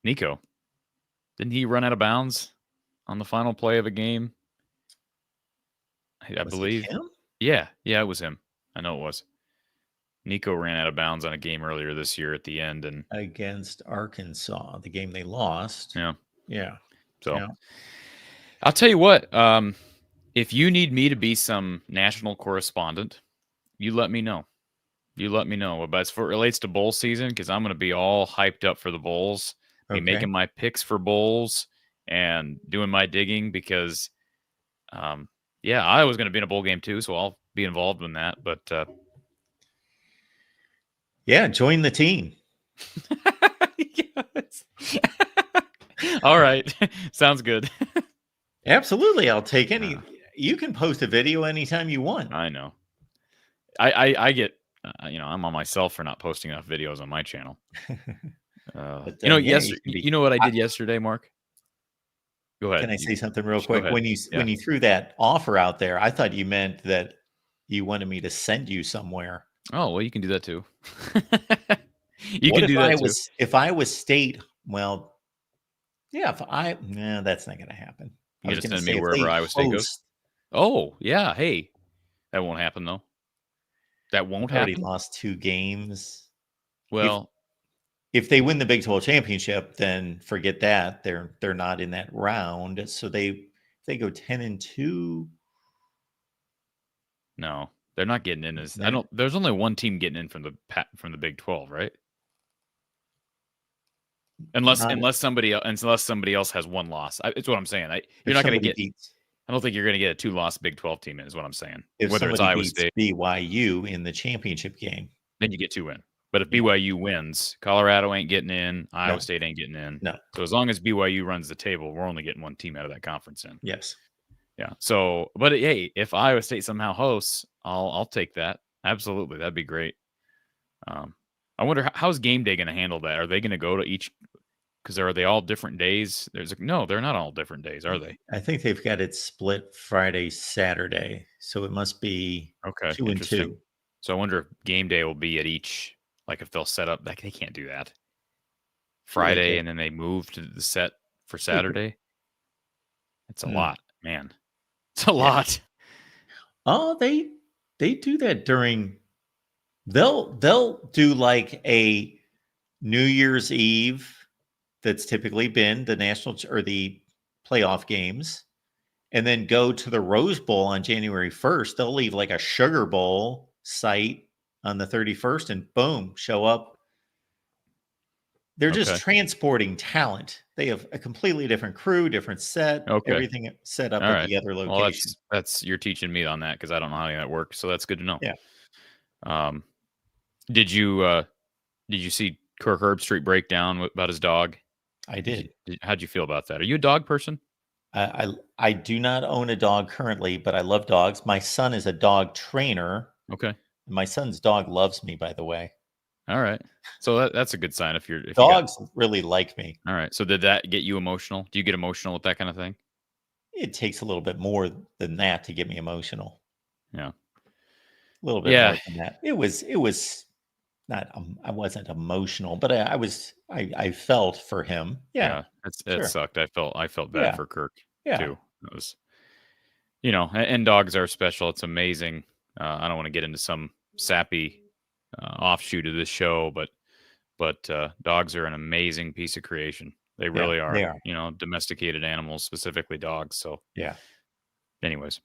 Nico, didn't he run out of bounds on the final play of a game? I Was it believe. him? Yeah, it was him. I know it was. Nico ran out of bounds on a game earlier this year at the end, and Against Arkansas, the game they lost. yeah. Yeah. So Yeah. I'll tell you what. If you need me to be some national correspondent, you let me know. But as for it relates to bowl season, because I'm going to be all hyped up for the bowls, be Okay. making my picks for bowls and doing my digging because, I was going to be in a bowl game too, so I'll be involved in that. But Yeah, join the team. yes. All right, sounds good. Absolutely. I'll take any. You can post a video anytime you want. I know. I get, I'm on myself for not posting enough videos on my channel. But Yeah, you can be. you know what I did yesterday, Mark? Go ahead. Can I say something real Go quick? ahead. When you threw that offer out there, I thought you meant that you wanted me to send you somewhere. Oh, well, you can do that too. You What can if do that too. if I was state? Well, yeah. That's not going to happen. I You're was gonna going to send say me if they wherever Iowa State goes? host. Oh, yeah. Hey, that won't happen though. That won't They've already happen? lost 2 games. If Well, if they win the Big 12 championship, then forget that. They're not in that round. So they go 10-2. no. They're not getting in Is as that there's only one team getting in from the Big 12, right? not Unless somebody else has one loss. It's what I'm saying. You're if not going to somebody get beats I don't think you're going to get a 2-loss Big 12 team in is what I'm saying. if Whether it's somebody Iowa beats State, BYU in the championship game? then you get 2 in. But if Yeah. BYU wins, Colorado ain't getting in, No. Iowa State ain't getting in. No. So as long as BYU runs the table, we're only getting one team out of that conference in. Yes. Yeah. So, but hey, if Iowa State somehow hosts, I'll take that. Absolutely, that'd be great. I wonder how's game day going to handle that. Are they going to go to each? Because are they all different days? No, they're not all different days, are they? I think they've got it split Friday, Saturday. So it must be Okay, 2 and interesting. 2. So I wonder if game day will be at each. Like if they'll set up, like they can't do that. Sure they Friday could. and then they move to the set for They could. Saturday. It's a Hmm. lot, man. It's a Yeah. lot. Oh, they do that during. They'll do like a New Year's Eve. That's typically been the national or the playoff games, and then go to the Rose Bowl on January 1st. They'll leave like a Sugar Bowl site on the 31st, and boom, show up. They're just Okay. transporting talent. They have a completely different crew, different set, Okay. everything set up All at right. the other Well, location. that's you're teaching me on that because I don't know how any of that works. So that's good to know. Yeah. Did you see Kirk Herbstreit break down about his dog? I did. How'd you feel about that? Are you a dog person? I do not own a dog currently, but I love dogs. My son is a dog trainer. Okay. My son's dog loves me, by the way. All right. So that's a good sign if Dogs really like me. All right. So did that get you emotional? Do you get emotional with that kind of thing? It takes a little bit more than that to get me emotional. Yeah. A little bit more than that. It was not. I wasn't emotional, but I felt for him. Yeah. It sucked. I felt bad for Kirk too. It was, and dogs are special. It's amazing. I don't want to get into some sappy offshoot of this show, but dogs are an amazing piece of creation. They really are. They are. Domesticated animals, specifically dogs. So yeah. Anyways.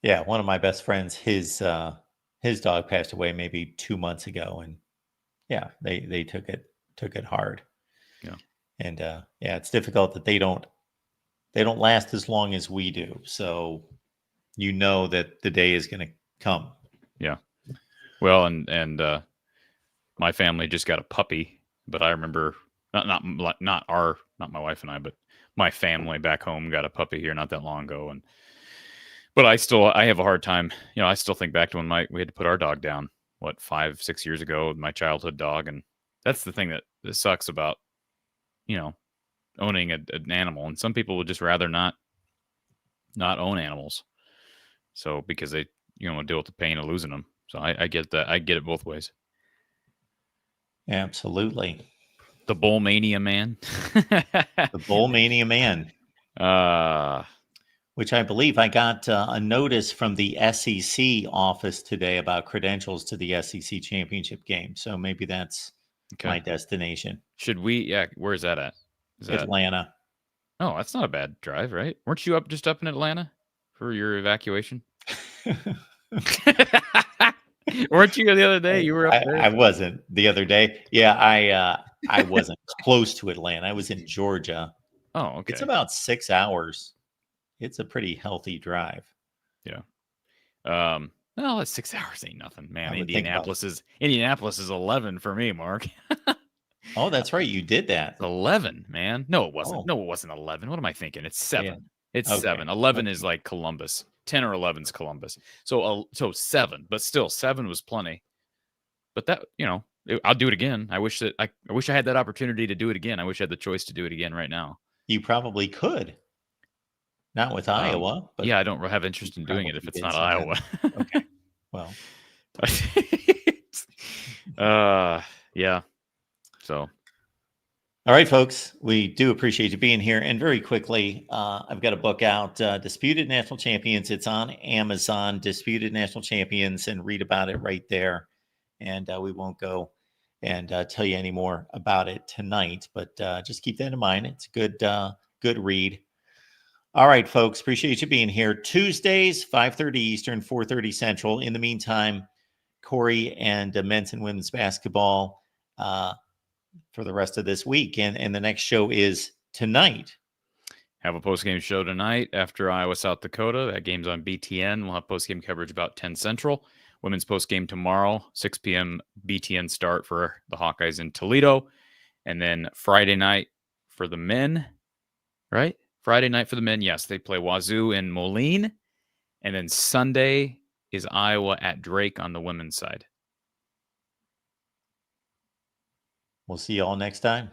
Yeah, one of my best friends, his dog passed away maybe 2 months ago, and yeah, they took it hard. Yeah. And it's difficult that they don't last as long as we do. So that the day is going to come. Yeah. Well, and my family just got a puppy, but I remember not my wife and I, but my family back home got a puppy here not that long ago, but I have a hard time. I still think back to when we had to put our dog down, 5-6 years ago, my childhood dog, and that's the thing that sucks about owning an animal. And some people would just rather not own animals, so because they deal with the pain of losing them. So I get that. I get it both ways. Absolutely. The Bowl Mania man. The Bowl Mania man. Which I believe I got a notice from the SEC office today about credentials to the SEC championship game. So maybe that's my destination. Should we? Yeah, where is that at? Is that Atlanta? Oh, that's not a bad drive, right? Weren't you just up in Atlanta for your evacuation? Weren't you the other day? You were up there. I wasn't the other day. Yeah, I wasn't close to Atlanta. I was in Georgia. Oh, okay. It's about 6 hours. It's a pretty healthy drive. Yeah. Well, that's 6 hours ain't nothing, man. Indianapolis is 11 for me, Mark. Oh, that's right. You did that. 11, man. No, it wasn't. Oh. No, it wasn't 11. What am I thinking? It's 7. Yeah. It's okay. 7. 11 is like Columbus. 10 or 11 is Columbus. So 7, but still 7 was plenty. But that, I'll do it again. I wish I had that opportunity to do it again. I wish I had the choice to do it again right now. You probably could. Not with Iowa. But yeah, I don't have interest in doing it if it's not Iowa. Okay. Well. Yeah. So. All right, folks. We do appreciate you being here. And very quickly, I've got a book out, Disputed National Champions. It's on Amazon, Disputed National Champions, and read about it right there. And we won't go and tell you any more about it tonight, but just keep that in mind. It's a good read. All right, folks, appreciate you being here. Tuesdays, 5:30 Eastern, 4:30 Central. In the meantime, Corey and men's and women's basketball for the rest of this week. And the next show is tonight. Have a post-game show tonight after Iowa, South Dakota. That game's on BTN. We'll have post-game coverage about 10 Central. Women's post-game tomorrow, 6 p.m. BTN start for the Hawkeyes in Toledo. And then Friday night for the men, right? Friday night for the men, yes, they play Wazoo in Moline. And then Sunday is Iowa at Drake on the women's side. We'll see you all next time.